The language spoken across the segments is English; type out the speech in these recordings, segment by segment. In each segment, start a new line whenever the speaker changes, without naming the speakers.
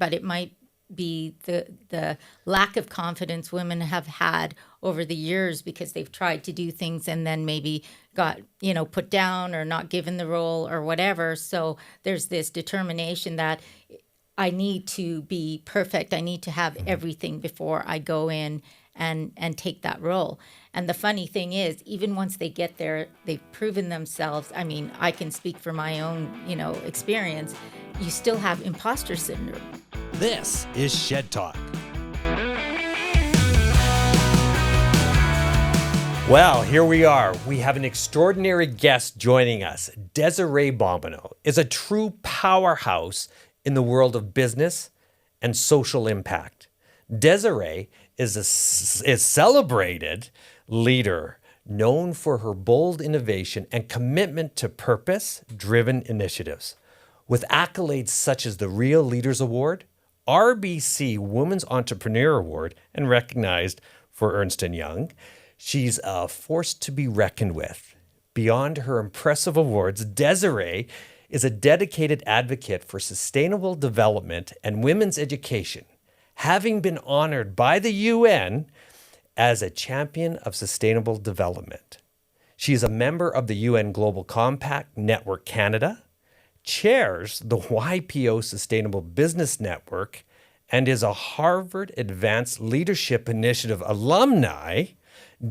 but it might be the lack of confidence women have had over the years because they've tried to do things and then maybe got, put down or not given the role or whatever. So there's this determination that I need to be perfect. I need to have everything before I go in and take that role. And the funny thing is, even once they get there, they've proven themselves. I mean, I can speak for my own, experience. You still have imposter syndrome.
This is Shed Talk. Well, here we are. We have an extraordinary guest joining us. Desiree Bombenon is a true powerhouse in the world of business and social impact. Desiree is a celebrated leader known for her bold innovation and commitment to purpose-driven initiatives. With accolades such as the Real Leaders Award, RBC Women's Entrepreneur Award, and recognized for Ernst Young, she's a force to be reckoned with. Beyond her impressive awards, Desiree is a dedicated advocate for sustainable development and women's education, having been honored by the UN as a champion of sustainable development. She is a member of the UN Global Compact Network Canada, chairs the YPO Sustainable Business Network, and is a Harvard Advanced Leadership Initiative alumni.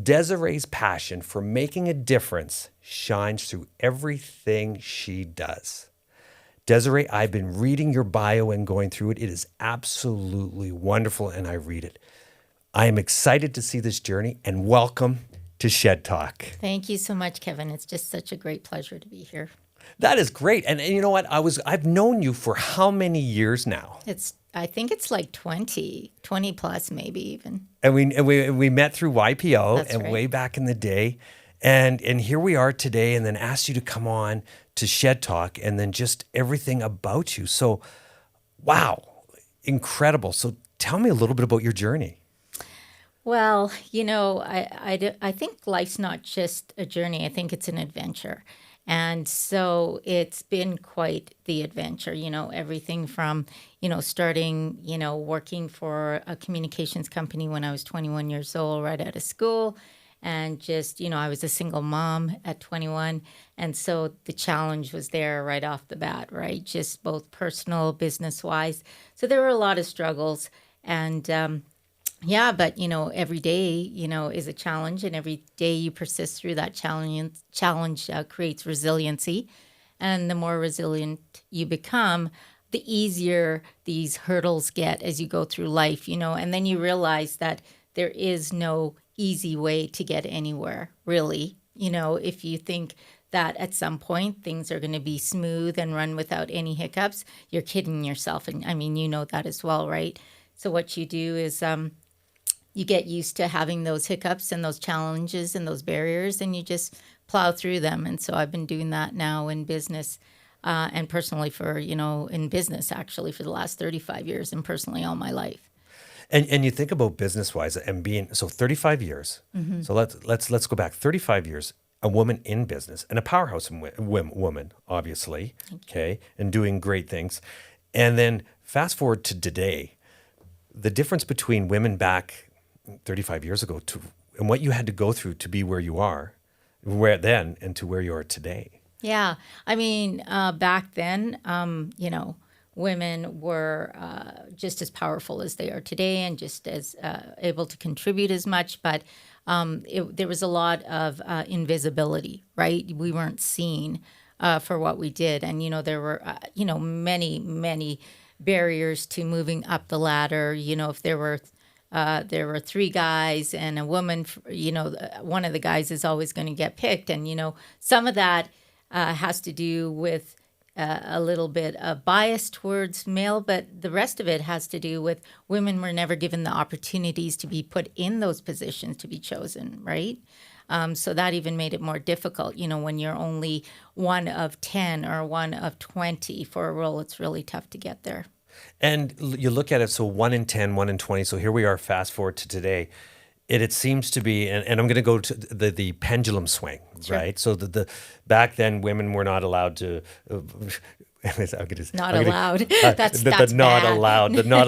Desiree's passion for making a difference shines through everything she does. Desiree, I've been reading your bio and going through it. It is absolutely wonderful, and I read it. I am excited to see this journey, and welcome to Shed Talk.
Thank you so much, Kevin. It's just such a great pleasure to be here.
That is great. And you know what? I've known you for how many years now?
I think it's like 20 plus maybe even.
And we met through YPO.
That's right.
Way back in the day. And here we are today, and then asked you to come on to Shed Talk, and then just everything about you. So, wow, incredible. So tell me a little bit about your journey.
Well, I think life's not just a journey. I think it's an adventure. And so it's been quite the adventure, everything from, starting, working for a communications company when I was 21 years old, right out of school. And just, I was a single mom at 21. And so the challenge was there right off the bat, right? Just both personal, business-wise. So there were a lot of struggles. And but, every day, is a challenge. And every day you persist through that challenge creates resiliency. And the more resilient you become, the easier these hurdles get as you go through life, and then you realize that there is no easy way to get anywhere, really. If you think that at some point things are going to be smooth and run without any hiccups, you're kidding yourself. And I mean, that as well, right? So what you do is you get used to having those hiccups and those challenges and those barriers, and you just plow through them. And so I've been doing that now in business and personally for, in business actually for the last 35 years and personally all my life.
And you think about business-wise and being, so 35 years. Mm-hmm. So let's go back 35 years, a woman in business and a powerhouse woman, obviously, okay, and doing great things. And then fast forward to today, the difference between women back 35 years ago and what you had to go through to be where you are, where then and to where you are today.
Yeah. I mean, back then, women were just as powerful as they are today and just as able to contribute as much. But there was a lot of invisibility, right? We weren't seen for what we did. And, there were, many, many barriers to moving up the ladder. If there were three guys and a woman, one of the guys is always going to get picked. And, some of that has to do with a little bit of bias towards male, but the rest of it has to do with women were never given the opportunities to be put in those positions to be chosen, right? So that even made it more difficult. When you're only one of 10 or one of 20 for a role, it's really tough to get there.
And you look at it, so 1 in 10, 1 in 20. So here we are, fast forward to today. It seems to be, and I'm going to go to the pendulum swing, sure. Right? So the back then, women were not allowed to
Not allowed. That's
not
bad.
allowed. The not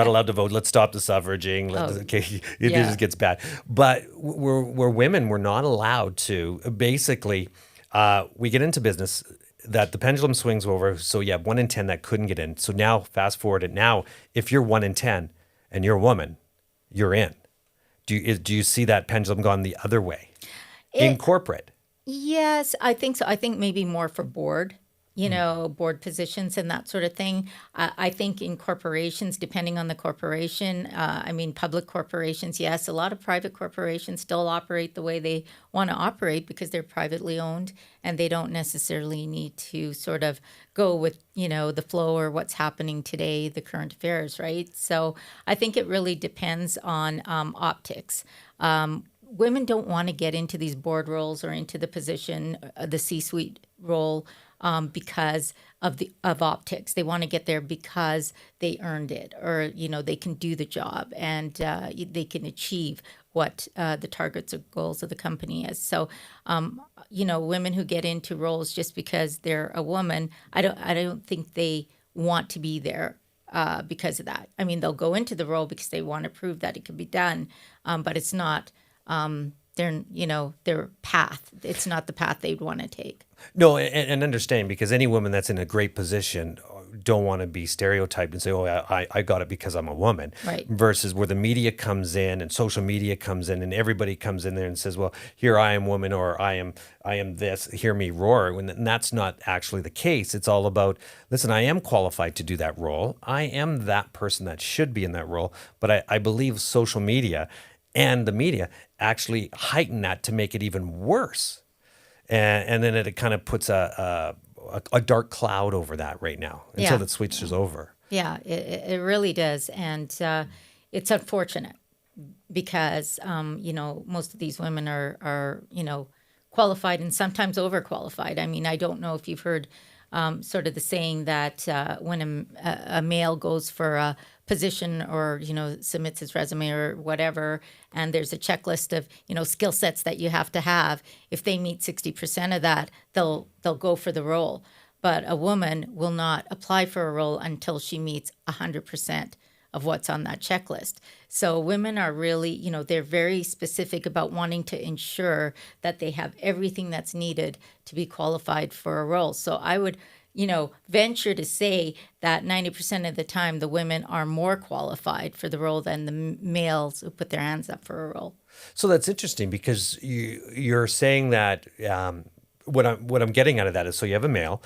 allowed to vote. Let's stop the suffraging. Okay, it
yeah.
just gets bad. But we're women. We're not allowed to. Basically, we get into business that the pendulum swings over. So yeah, 1 in 10 that couldn't get in. So now fast forward it. Now, if you're 1 in 10 and you're a woman, you're in. Do you see that pendulum gone the other way in corporate?
Yes, I think so. I think maybe more for board, board positions and that sort of thing. I think in corporations, depending on the corporation, public corporations, yes, a lot of private corporations still operate the way they want to operate because they're privately owned and they don't necessarily need to sort of go with, the flow or what's happening today, the current affairs, right? So I think it really depends on optics. Women don't want to get into these board roles or into the position, the C-suite role, because of optics. They want to get there because they earned it, or they can do the job and they can achieve what the targets or goals of the company is. So, women who get into roles just because they're a woman, I don't think they want to be there. Because of that, I mean, they'll go into the role because they want to prove that it can be done, but it's not their path. It's not the path they'd want to take.
No, and understand, because any woman that's in a great position don't want to be stereotyped and say, oh, I got it because I'm a woman.
Right.
Versus where the media comes in and social media comes in and everybody comes in there and says, well, here I am woman, or I am this, hear me roar. And that's not actually the case. It's all about, listen, I am qualified to do that role. I am that person that should be in that role. But I believe social media and the media actually heighten that to make it even worse. And then it kind of puts a dark cloud over that right now until it switches over.
Yeah, it really does. And it's unfortunate because, most of these women are qualified and sometimes overqualified. I mean, I don't know if you've heard sort of the saying that when a male goes for a position or submits his resume or whatever, and there's a checklist of skill sets that you have to have, if they meet 60% of that, they'll go for the role. But a woman will not apply for a role until she meets 100% of what's on that checklist. So women are really, they're very specific about wanting to ensure that they have everything that's needed to be qualified for a role. So I would, venture to say that 90% of the time the women are more qualified for the role than the males who put their hands up for a role.
So that's interesting, because you're saying that what I'm getting out of that is, so you have a male,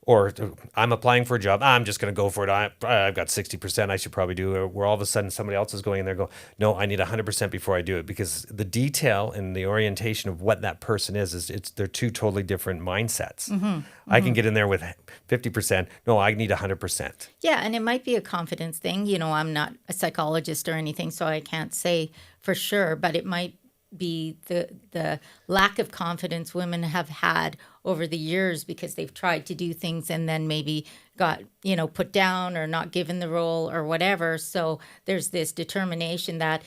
or I'm applying for a job, I'm just going to go for it. I've got 60%, I should probably do it. Where all of a sudden somebody else is going in there and go, no, I need 100% before I do it, because the detail and the orientation of what that person is they're two totally different mindsets. I can get in there with 50%. No, I need 100%.
Yeah, and it might be a confidence thing. I'm not a psychologist or anything, so I can't say for sure, but it might be the lack of confidence women have had over the years because they've tried to do things and then maybe got put down or not given the role or whatever. So there's this determination that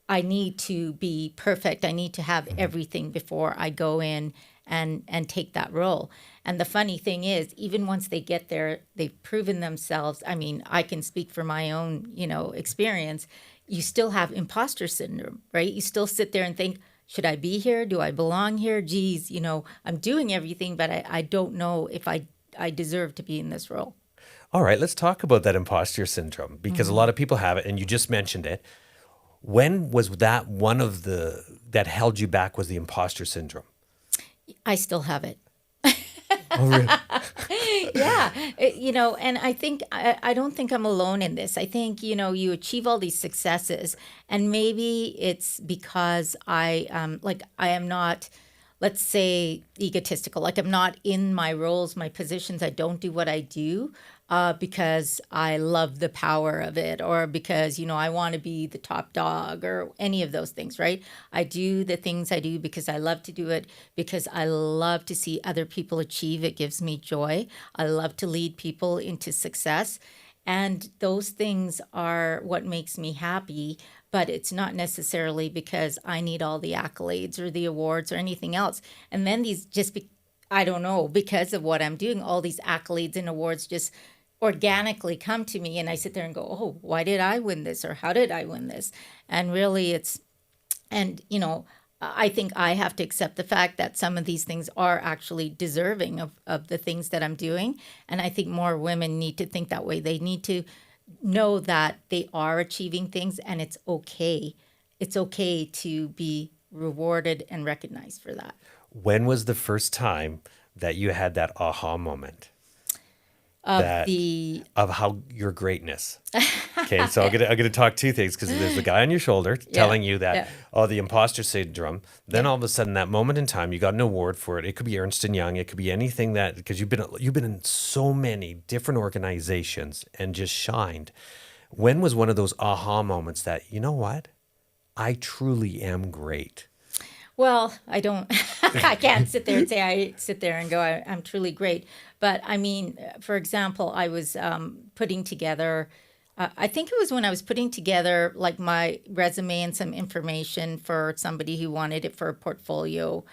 I need to be perfect. I need to have everything before I go in and take that role. And the funny thing is, even once they get there, they've proven themselves. I mean, I can speak for my own experience. You still have imposter syndrome, right? You still sit there and think, should I be here? Do I belong here? Geez, I'm doing everything, but I don't know if I deserve to be in this role.
All right, let's talk about that imposter syndrome, because a lot of people have it, and you just mentioned it. When was that one of that held you back, was the imposter syndrome?
I still have it.
Oh, really?
Yeah. And I think, I don't think I'm alone in this. I think, you achieve all these successes, and maybe it's because I am not, let's say, egotistical. Like, I'm not in my roles, my positions. I don't do what I do because I love the power of it, or because, I want to be the top dog, or any of those things, right? I do the things I do because I love to do it, because I love to see other people achieve. It gives me joy. I love to lead people into success. And those things are what makes me happy, but it's not necessarily because I need all the accolades or the awards or anything else. And then these just I don't know, because of what I'm doing, all these accolades and awards just organically come to me. And I sit there and go, oh, why did I win this? Or how did I win this? And really, I think I have to accept the fact that some of these things are actually deserving of the things that I'm doing. And I think more women need to think that way. They need to know that they are achieving things and it's okay. It's okay to be rewarded and recognized for that.
When was the first time that you had that aha moment
Of
that
the
of how your greatness? Okay, so I'm gonna talk two things because there's the guy on your shoulder telling you that the imposter syndrome. Then all of a sudden, that moment in time, you got an award for it. It could be Ernst Young. It could be anything that because you've been in so many different organizations and just shined. When was one of those aha moments that you know what? I truly am great.
Well, I don't, I can't sit there and say I sit there and go, I'm truly great. But I mean, for example, I was putting together, I think it was when I was putting together like my resume and some information for somebody who wanted it for a portfolio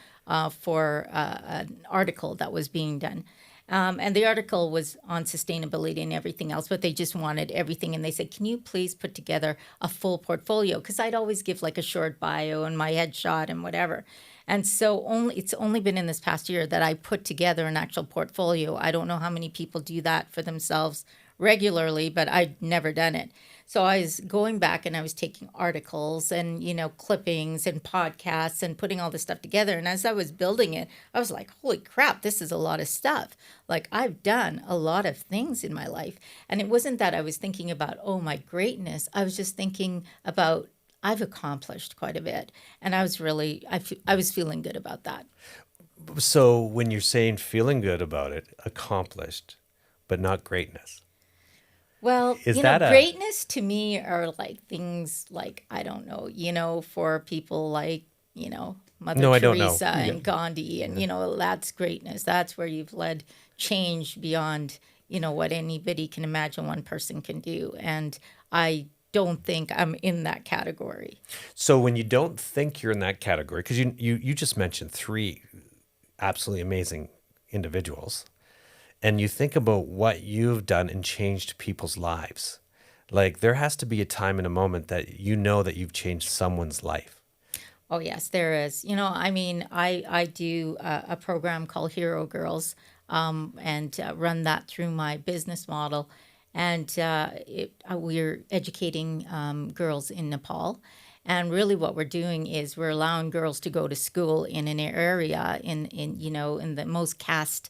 for an article that was being done. And the article was on sustainability and everything else, but they just wanted everything. And they said, can you please put together a full portfolio? Because I'd always give like a short bio and my headshot and whatever. And so it's only been in this past year that I put together an actual portfolio. I don't know how many people do that for themselves regularly, but I'd never done it. So I was going back and I was taking articles and, clippings and podcasts and putting all this stuff together. And as I was building it, I was like, holy crap, this is a lot of stuff. Like I've done a lot of things in my life. And it wasn't that I was thinking about, oh, my greatness. I was just thinking about I've accomplished quite a bit. And I was really, I was feeling good about that.
So when you're saying feeling good about it, accomplished, but not greatness.
Well,
Is that
greatness to me are like things like, I don't know, for people like, Mother
No, I don't know.
Teresa and Gandhi and, that's greatness. That's where you've led change beyond, what anybody can imagine one person can do. And I don't think I'm in that category.
So when you don't think you're in that category, because you just mentioned three absolutely amazing individuals, and you think about what you've done and changed people's lives, like there has to be a time and a moment that you know that you've changed someone's life.
Oh, yes, there is. I do a program called Hero Girls and run that through my business model. And we're educating girls in Nepal. And really what we're doing is we're allowing girls to go to school in an area in the most caste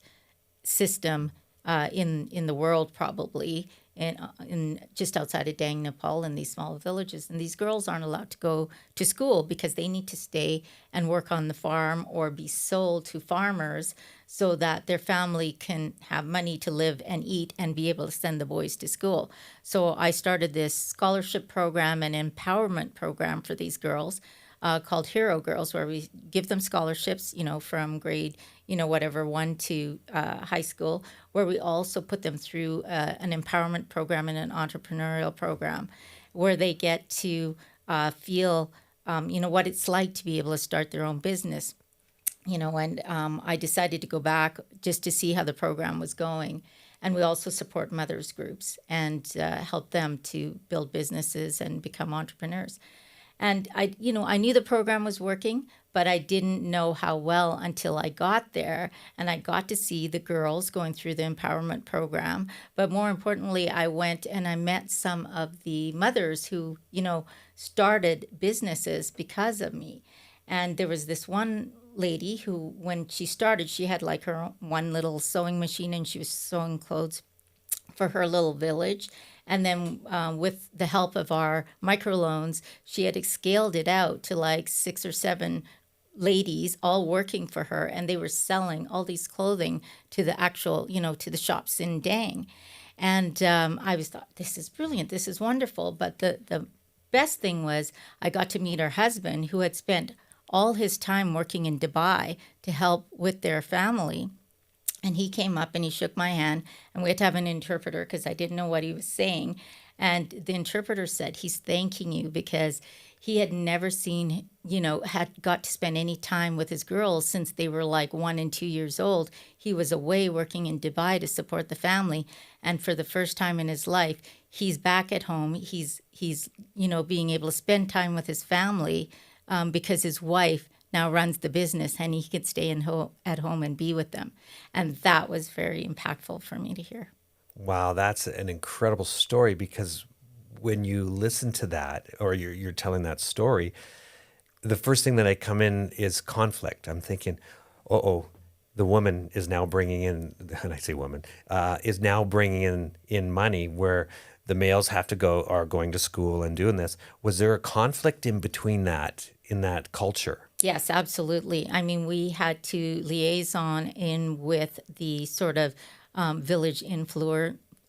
system in the world, probably in just outside of Dang, Nepal, in these small villages. And these girls aren't allowed to go to school because they need to stay and work on the farm or be sold to farmers so that their family can have money to live and eat and be able to send the boys to school. So I started this scholarship program and empowerment program for these girls called Hero Girls, where we give them scholarships, from grade, whatever, 1 to high school, where we also put them through an empowerment program and an entrepreneurial program where they get to feel, what it's like to be able to start their own business. And I decided to go back just to see how the program was going. And we also support mothers groups and help them to build businesses and become entrepreneurs. And I knew the program was working, but I didn't know how well until I got there and I got to see the girls going through the empowerment program. But more importantly, I went and I met some of the mothers who, started businesses because of me. And there was this one lady who, when she started, she had like her one little sewing machine and she was sewing clothes for her little village. And then with the help of our microloans, she had scaled it out to like 6 or 7 ladies all working for her. And they were selling all these clothing to the actual, to the shops in Dang. And I was thought, this is brilliant. This is wonderful. But the best thing was I got to meet her husband, who had spent all his time working in Dubai to help with their family. And he came up and he shook my hand, and we had to have an interpreter because I didn't know what he was saying. And the interpreter said, he's thanking you because he had never seen, had got to spend any time with his girls since they were like 1 and 2 years old. He was away working in Dubai to support the family. And for the first time in his life, he's back at home. He's being able to spend time with his family because his wife now runs the business and he could stay at home and be with them. And that was very impactful for me to hear.
Wow, that's an incredible story, because when you listen to that, or you're telling that story, the first thing that I come in is conflict. I'm thinking, the woman is now bringing in, and I say woman, is now bringing in money where the males are going to school and doing this. Was there a conflict in between that, in that culture?
Yes, absolutely. I mean, we had to liaison in with the sort of village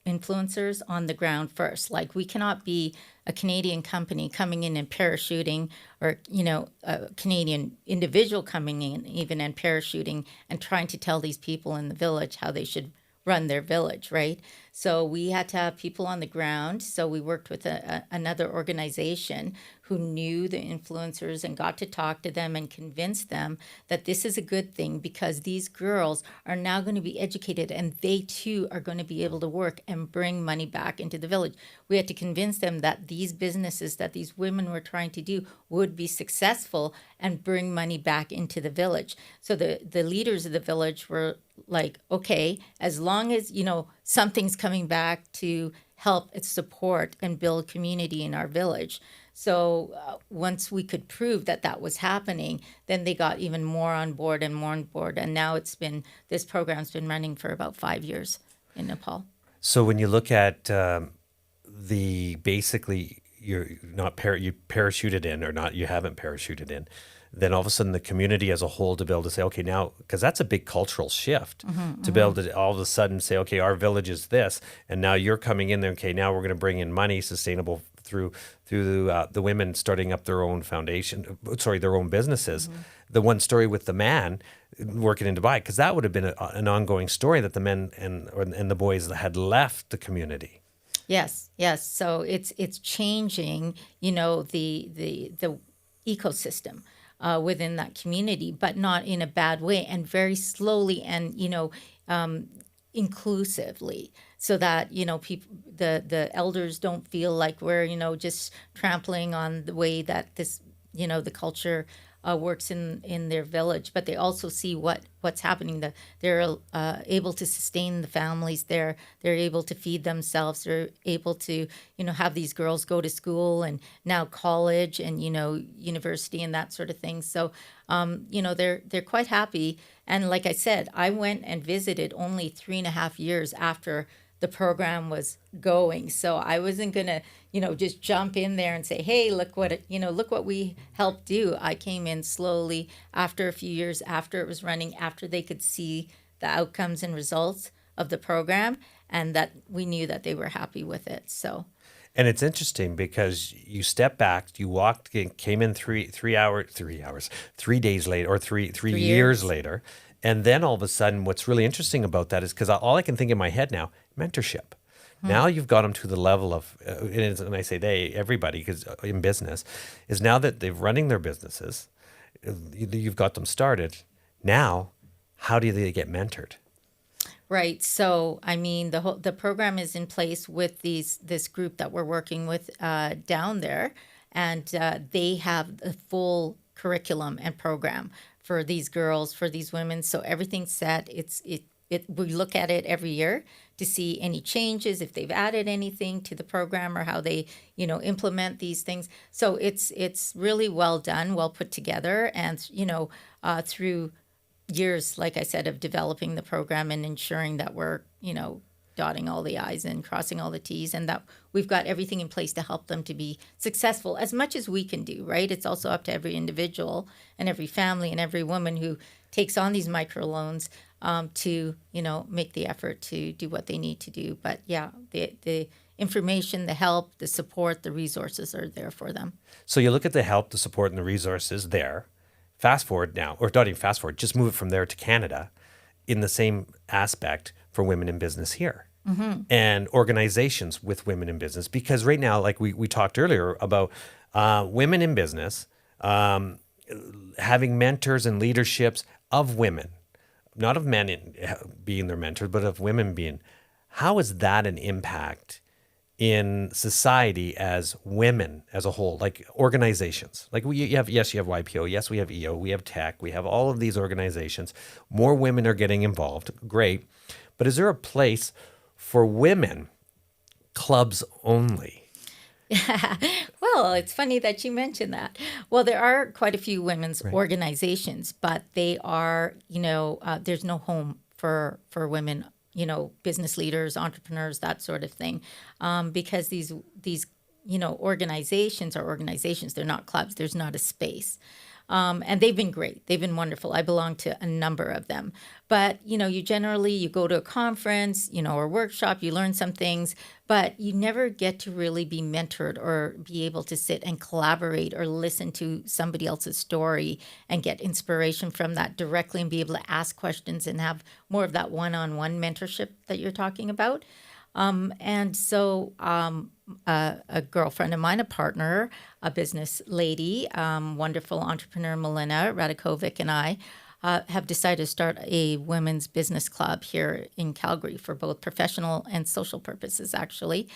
influencers on the ground first. Like, we cannot be a Canadian company coming in and parachuting, or, a Canadian individual coming in even and parachuting and trying to tell these people in the village how they should run their village, right? So we had to have people on the ground. So we worked with another organization who knew the influencers and got to talk to them and convince them that this is a good thing, because these girls are now going to be educated and they too are going to be able to work and bring money back into the village. We had to convince them that these businesses that these women were trying to do would be successful and bring money back into the village. So the leaders of the village were like, okay, as long as, something's coming back to help support and build community in our village. So once we could prove that that was happening, then they got even more on board and more on board. And now this program's been running for about 5 years in Nepal.
So when you look at basically you're not you parachuted in, or not, you haven't parachuted in, then all of a sudden the community as a whole to be able to say, okay, now, because that's a big cultural shift, to be able to all of a sudden say, okay, our village is this, and now you're coming in there, okay, now we're going to bring in money sustainable through the women starting up their own their own businesses. The one story with the man working in Dubai, because that would have been an ongoing story, that the men and the boys had left the community.
Yes. So it's changing, the ecosystem within that community, but not in a bad way, and very slowly and inclusively, so that people, the elders don't feel like we're just trampling on the way that this the culture works in their village, but they also see what's happening. That they're able to sustain the families. They're able to feed themselves. They're able to have these girls go to school and now college and university and that sort of thing. So they're quite happy. And like I said, I went and visited only 3.5 years after the program was going. So I wasn't gonna, just jump in there and say, hey, look what we helped do. I came in slowly after a few years, after it was running, after they could see the outcomes and results of the program, and that we knew that they were happy with it. So.
And it's interesting because you step back, you walked, came in 3 days later, or three years later. And then all of a sudden, what's really interesting about that is, because all I can think in my head now, mentorship. Now you've got them to the level of, and I say they, everybody, because in business, is now that they're running their businesses, you've got them started. Now, how do they get mentored?
Right. So, I mean, the program is in place with this group that we're working with down there, and they have a full curriculum and program for these girls, for these women. So everything's set. We look at it every year to see any changes, if they've added anything to the program, or how they, implement these things. So it's really well done, well put together, and through years, like I said, of developing the program and ensuring that we're, dotting all the I's and crossing all the T's, and that we've got everything in place to help them to be successful as much as we can do, right? It's also up to every individual and every family and every woman who takes on these microloans to, make the effort to do what they need to do. But yeah, the information, the help, the support, the resources are there for them.
So you look at the help, the support, and the resources there. Fast forward now, or not even fast forward, just move it from there to Canada in the same aspect for women in business here. And organizations with women in business. Because right now, like we talked earlier about women in business, having mentors and leaderships of women, not of men being their mentors, but of women being. How is that an impact in society as women as a whole, like organizations? Like you have YPO, yes, we have EO, we have tech, we have all of these organizations. More women are getting involved. Great. But is there a place for women clubs only?
Well, it's funny that you mentioned that. Well, there are quite a few women's organizations, but they are, there's no home for women, business leaders, entrepreneurs, that sort of thing, because these organizations are organizations. They're not clubs. There's not a space. And they've been great. They've been wonderful. I belong to a number of them. But, you go to a conference, or workshop, you learn some things, but you never get to really be mentored or be able to sit and collaborate or listen to somebody else's story and get inspiration from that directly and be able to ask questions and have more of that one-on-one mentorship that you're talking about. And so a girlfriend of mine, a partner, a business lady, wonderful entrepreneur, Melina Radakovic, and I have decided to start a women's business club here in Calgary for both professional and social purposes, actually.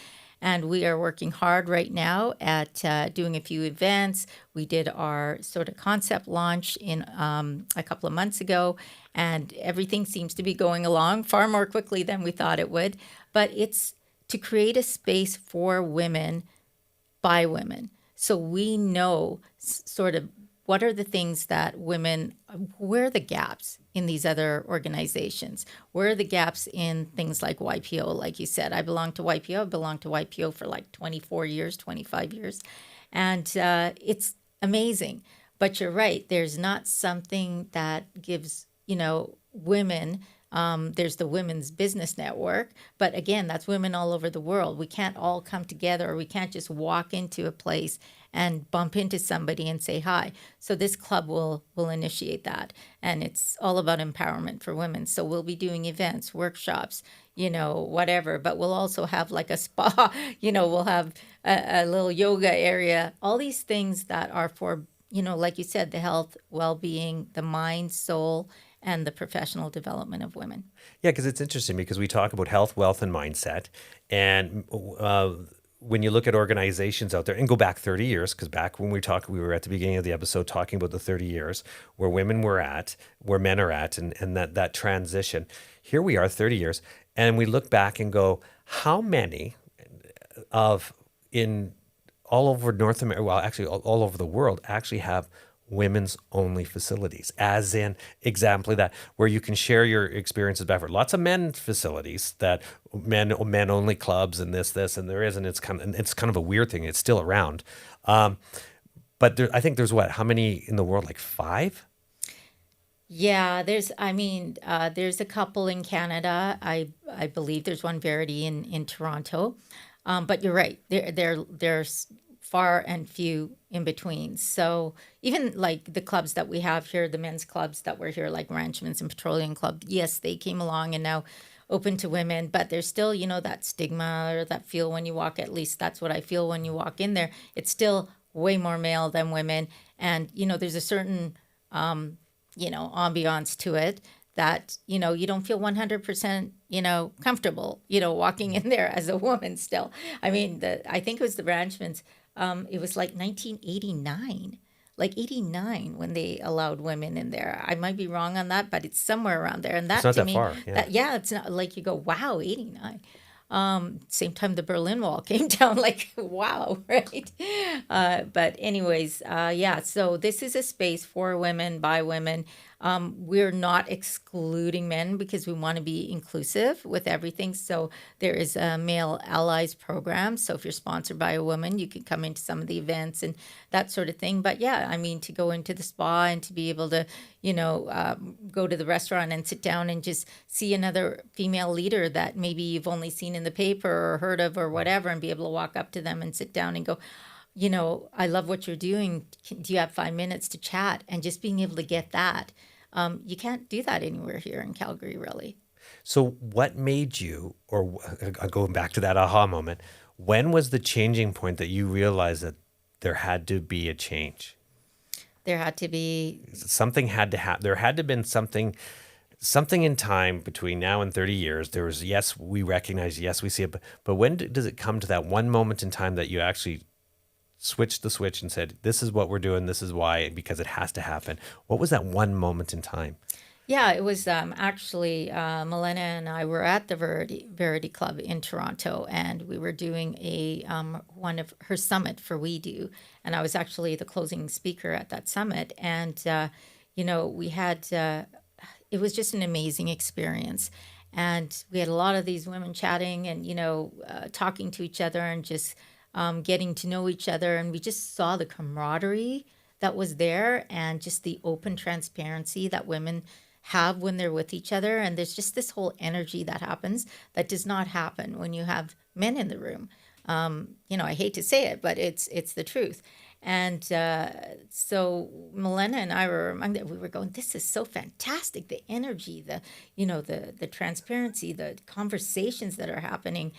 And we are working hard right now at doing a few events. We did our sort of concept launch in a couple of months ago, and everything seems to be going along far more quickly than we thought it would. But it's to create a space for women by women. So we know sort of what are the things that women, where are the gaps in these other organizations? Where are the gaps in things like YPO? Like you said, I belong to YPO. I belonged to YPO for like 24 years, 25 years. And it's amazing. But you're right. There's not something that gives, women. There's the Women's Business Network. But again, that's women all over the world. We can't all come together, or we can't just walk into a place and bump into somebody and say hi. So this club will initiate that. And it's all about empowerment for women. So we'll be doing events, workshops, whatever. But we'll also have like a spa, we'll have a little yoga area, all these things that are for, like you said, the health, well-being, the mind, soul, and the professional development of women.
Yeah, because it's interesting because we talk about health, wealth, and mindset. And when you look at organizations out there and go back 30 years, because back when we were at the beginning of the episode talking about the 30 years where women were at, where men are at, and that transition. Here we are 30 years, and we look back and go, how many in all over North America, well, actually all over the world, actually have women's only facilities, as in example that where you can share your experiences back. Lots of men facilities that men only clubs and this and there is, and it's kind of a weird thing. It's still around, but I think there's how many in the world? Like 5.
Yeah, there's a couple in Canada. I believe there's one Verity in Toronto, but you're right. There's far and few in between. So even like the clubs that we have here, the men's clubs that were here, like Ranchman's and Petroleum Club, yes, they came along and now open to women, but there's still, that stigma or that feel when you walk, at least that's what I feel when you walk in there. It's still way more male than women. And, there's a certain, ambiance to it that, you don't feel 100%, comfortable, walking in there as a woman still. I mean, I think it was the Ranchman's. It was like 1989, like 89 when they allowed women in there. I might be wrong on that, but it's somewhere around there. And that
It's not
to
that
me,
far. Yeah.
it's not like you go, wow, 89. Same time the Berlin Wall came down, like, wow, right? But anyways, so this is a space for women, by women. We're not excluding men because we want to be inclusive with everything. So there is a male allies program. So if you're sponsored by a woman, you can come into some of the events and that sort of thing. But yeah, to go into the spa and to be able to, go to the restaurant and sit down and just see another female leader that maybe you've only seen in the paper or heard of or whatever, and be able to walk up to them and sit down and go, I love what you're doing. Do you have 5 minutes to chat? And just being able to get that. You can't do that anywhere here in Calgary, really.
So what made you, or going back to that aha moment, when was the changing point that you realized that there had to be a change.
There had to be.
Something had to happen. There had to have been something in time between now and 30 years. There was, yes, we recognize, yes, we see it. But when does it come to that one moment in time that you actually switched the switch and said, this is what we're doing, this is why, because it has to happen? What was that one moment in time?
Yeah, it was actually Milena and I were at the Verity Club in Toronto, and we were doing a one of her summit for We Do, and I was actually the closing speaker at that summit. And we had it was just an amazing experience, and we had a lot of these women chatting and talking to each other and just getting to know each other, and we just saw the camaraderie that was there and just the open transparency that women have when they're with each other. And there's just this whole energy that happens that does not happen when you have men in the room. I hate to say it, but it's the truth. And so Milena and I were among them. We were going, this is so fantastic. The energy, the transparency, the conversations that are happening.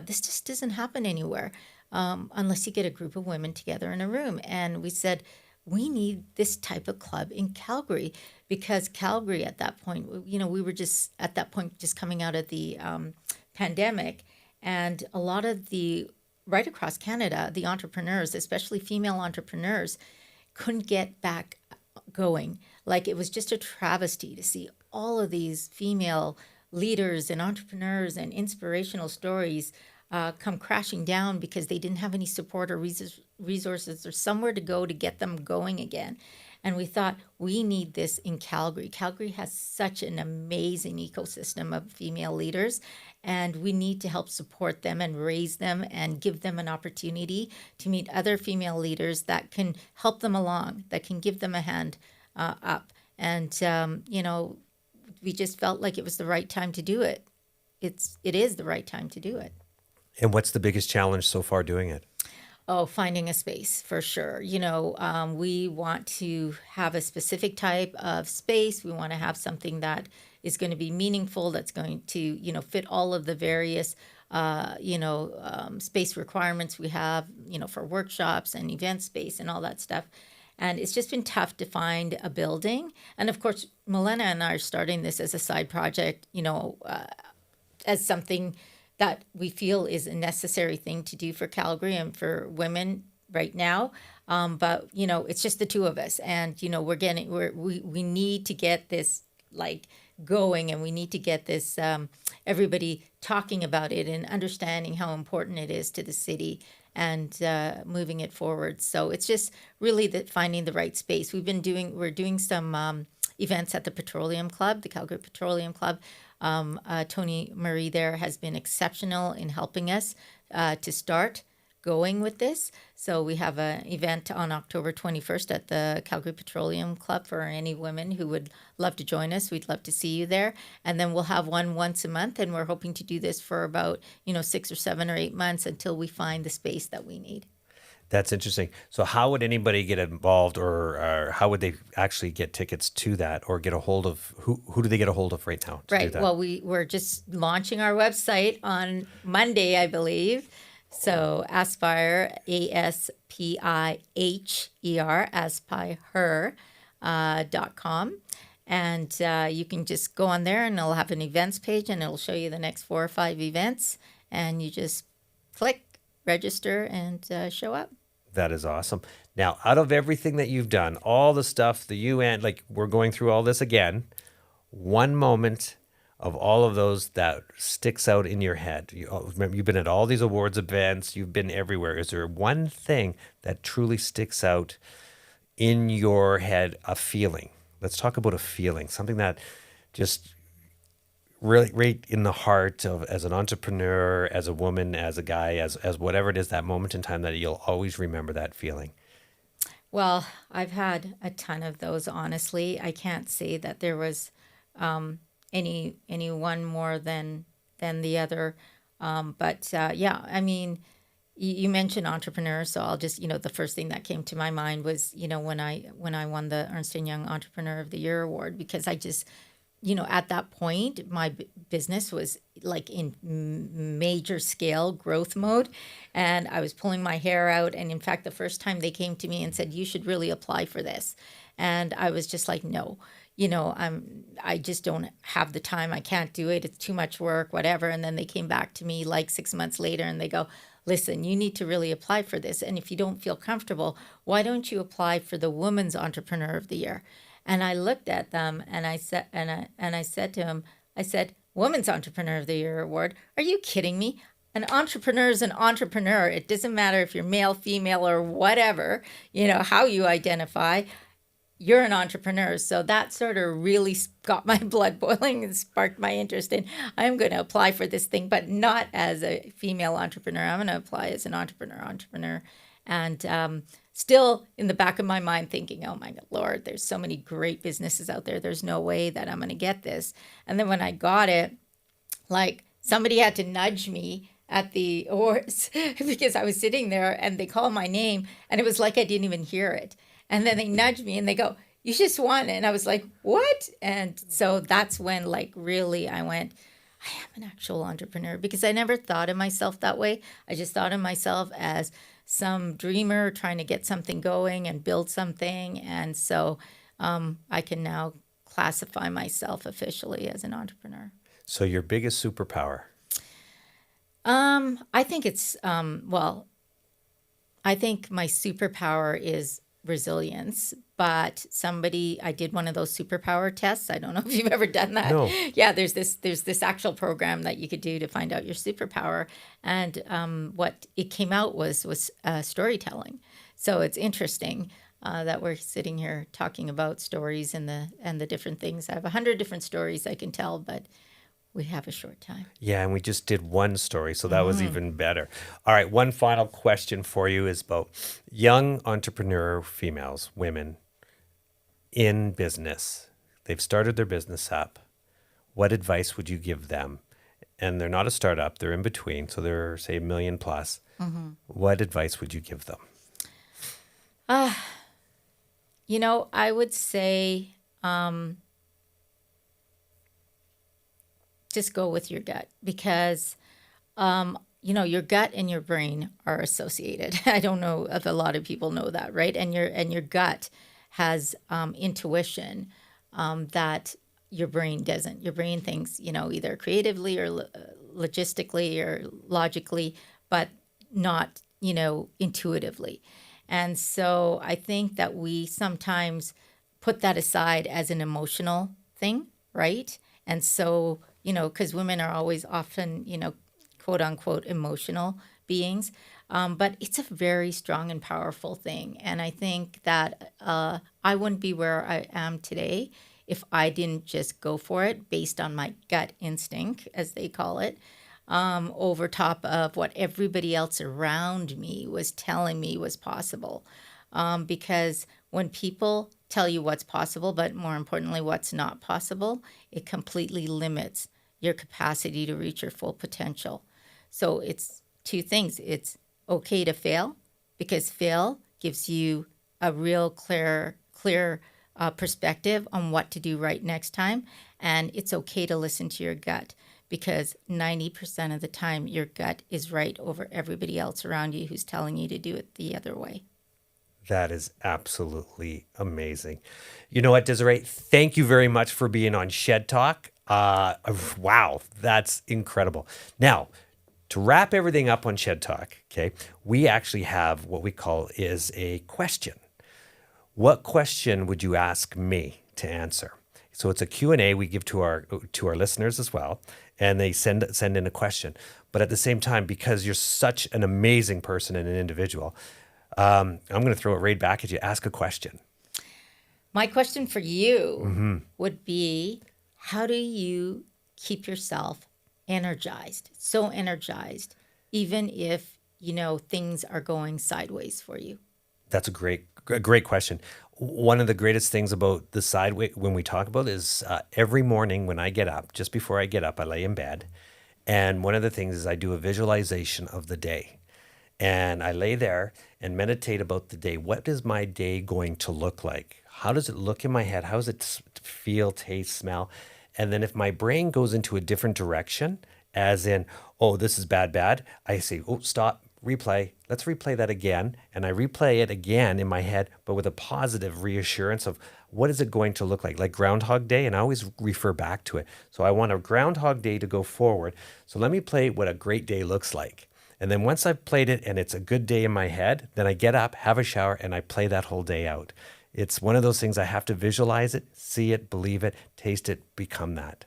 This just doesn't happen anywhere unless you get a group of women together in a room. And we said, we need this type of club in Calgary, because Calgary at that point, we were just at that point just coming out of the pandemic, and a lot of right across Canada, the entrepreneurs, especially female entrepreneurs, couldn't get back going. Like, it was just a travesty to see all of these female leaders and entrepreneurs and inspirational stories come crashing down because they didn't have any support or resources or somewhere to go to get them going again. And we thought, we need this in Calgary. Calgary has such an amazing ecosystem of female leaders, and we need to help support them and raise them and give them an opportunity to meet other female leaders that can help them along, that can give them a hand up. And, we just felt like it was the right time to do it. It is the right time to do it.
And what's the biggest challenge so far doing it?
Oh, finding a space for sure. We want to have a specific type of space. We want to have something that is going to be meaningful, that's going to, fit all of the various, space requirements we have, for workshops and event space and all that stuff. And it's just been tough to find a building. And of course, Milena and I are starting this as a side project, as something that we feel is a necessary thing to do for Calgary and for women right now. But it's just the two of us, and we need to get this going, and we need to get this everybody talking about it and understanding how important it is to the city and moving it forward. So it's just really finding the right space. We're doing some events at the Petroleum Club, the Calgary Petroleum Club. Tony Marie there has been exceptional in helping us to start going with this. So we have an event on October 21st at the Calgary Petroleum Club for any women who would love to join us. We'd love to see you there. And then we'll have one once a month, and we're hoping to do this for about 6 or 7 or 8 months until we find the space that we need.
That's interesting. So how would anybody get involved, or how would they actually get tickets to that, or get a hold of, who do they get a hold of right now to do that?
Well, we're just launching our website on Monday, I believe. So Aspire, ASPIHER, aspire.com. And you can just go on there, and it'll have an events page, and it'll show you the next 4 or 5 events. And you just click, register, and show up.
That is awesome. Now, out of everything that you've done, all the stuff, the UN, we're going through all this again, one moment of all of those that sticks out in your head. Remember, you've been at all these awards events, you've been everywhere. Is there one thing that truly sticks out in your head, a feeling? Let's talk about a feeling, something that just really right in the heart of, as an entrepreneur, as a woman, as a guy, as whatever it is, that moment in time that you'll always remember that feeling.
Well, I've had a ton of those, honestly. I can't say that there was any one more than the other. Yeah, I mean, you mentioned entrepreneurs, so I'll just, the first thing that came to my mind was, when I won the Ernst Young Entrepreneur of the Year award, because I just at that point, my business was like in major scale growth mode, and I was pulling my hair out. And in fact, the first time they came to me and said, "You should really apply for this," and I was just like, "No, I just don't have the time. I can't do it. It's too much work, whatever." And then they came back to me like 6 months later, and they go, "Listen, you need to really apply for this. And if you don't feel comfortable, why don't you apply for the Women's Entrepreneur of the Year?" And I looked at them and I said, and I said to him, I said, "Women's Entrepreneur of the Year award? Are you kidding me? An entrepreneur is an entrepreneur. It doesn't matter if you're male, female, or whatever, how you identify. You're an entrepreneur." So that sort of really got my blood boiling and sparked my interest in, I'm going to apply for this thing, but not as a female entrepreneur. I'm going to apply as an entrepreneur. And still in the back of my mind thinking, oh my Lord, there's so many great businesses out there. There's no way that I'm going to get this. And then when I got it, like somebody had to nudge me at the awards because I was sitting there and they called my name and it was like I didn't even hear it. And then they nudged me and they go, "You just won." And I was like, "What?" And so that's when like really I went, I am an actual entrepreneur, because I never thought of myself that way. I just thought of myself as some dreamer trying to get something going and build something. And so I can now classify myself officially as an entrepreneur.
So your biggest superpower?
I think I think my superpower is resilience. But I did one of those superpower tests. I don't know if you've ever done that.
No.
Yeah, there's this actual program that you could do to find out your superpower, and what it came out was storytelling. So it's interesting that we're sitting here talking about stories and the different things. I have 100 different stories I can tell, but we have a short time.
Yeah, and we just did one story, so that was even better. All right, one final question for you is about young entrepreneur females, women in business. They've started their business up. What advice would you give them? And they're not a startup, they're in between, so they're, say, $1 million plus. What advice would you give them?
I would say just go with your gut, because your gut and your brain are associated. I don't know if a lot of people know that, right? And your gut has intuition that your brain doesn't. Your brain thinks, either creatively or logistically or logically, but not, intuitively. And so I think that we sometimes put that aside as an emotional thing, right? And so, because women are always often, quote unquote, emotional beings. But it's a very strong and powerful thing. And I think that I wouldn't be where I am today if I didn't just go for it based on my gut instinct, as they call it, over top of what everybody else around me was telling me was possible. Because when people tell you what's possible, but more importantly, what's not possible, it completely limits your capacity to reach your full potential. So it's two things. It's okay to fail, because fail gives you a real clear perspective on what to do right next time. And it's okay to listen to your gut, because 90% of the time your gut is right over everybody else around you who's telling you to do it the other way.
That is absolutely amazing. You know what, Desiree? Thank you very much for being on Shed Talk. Wow, that's incredible. Now, to wrap everything up on Shed Talk, okay, we actually have what we call is a question. What question would you ask me to answer? So it's a Q&A we give to our listeners as well, and they send in a question. But at the same time, because you're such an amazing person and an individual, I'm going to throw it right back at you. Ask a question.
My question for you would be, how do you keep yourself energized, so energized, even if, things are going sideways for you?
That's a great question. One of the greatest things about the sideways when we talk about it is every morning when I get up, just before I get up, I lay in bed. And one of the things is I do a visualization of the day. And I lay there and meditate about the day. What is my day going to look like? How does it look in my head? How does it feel, taste, smell? And then if my brain goes into a different direction, as in, oh, this is bad, I say, oh, stop, replay. Let's replay that again. And I replay it again in my head, but with a positive reassurance of what is it going to look like Groundhog Day. And I always refer back to it. So I want a Groundhog Day to go forward. So let me play what a great day looks like. And then once I've played it and it's a good day in my head, then I get up, have a shower, and I play that whole day out. It's one of those things I have to visualize it, see it, believe it, taste it, become that.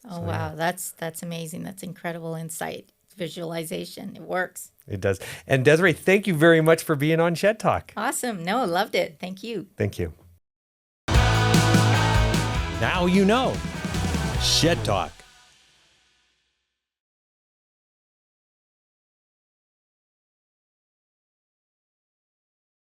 Oh, wow. That's amazing. That's incredible insight. Visualization. It works.
It does. And Desiree, thank you very much for being on Shed Talk.
Awesome. No, loved it. Thank you.
Thank you. Now you know. Shed Talk.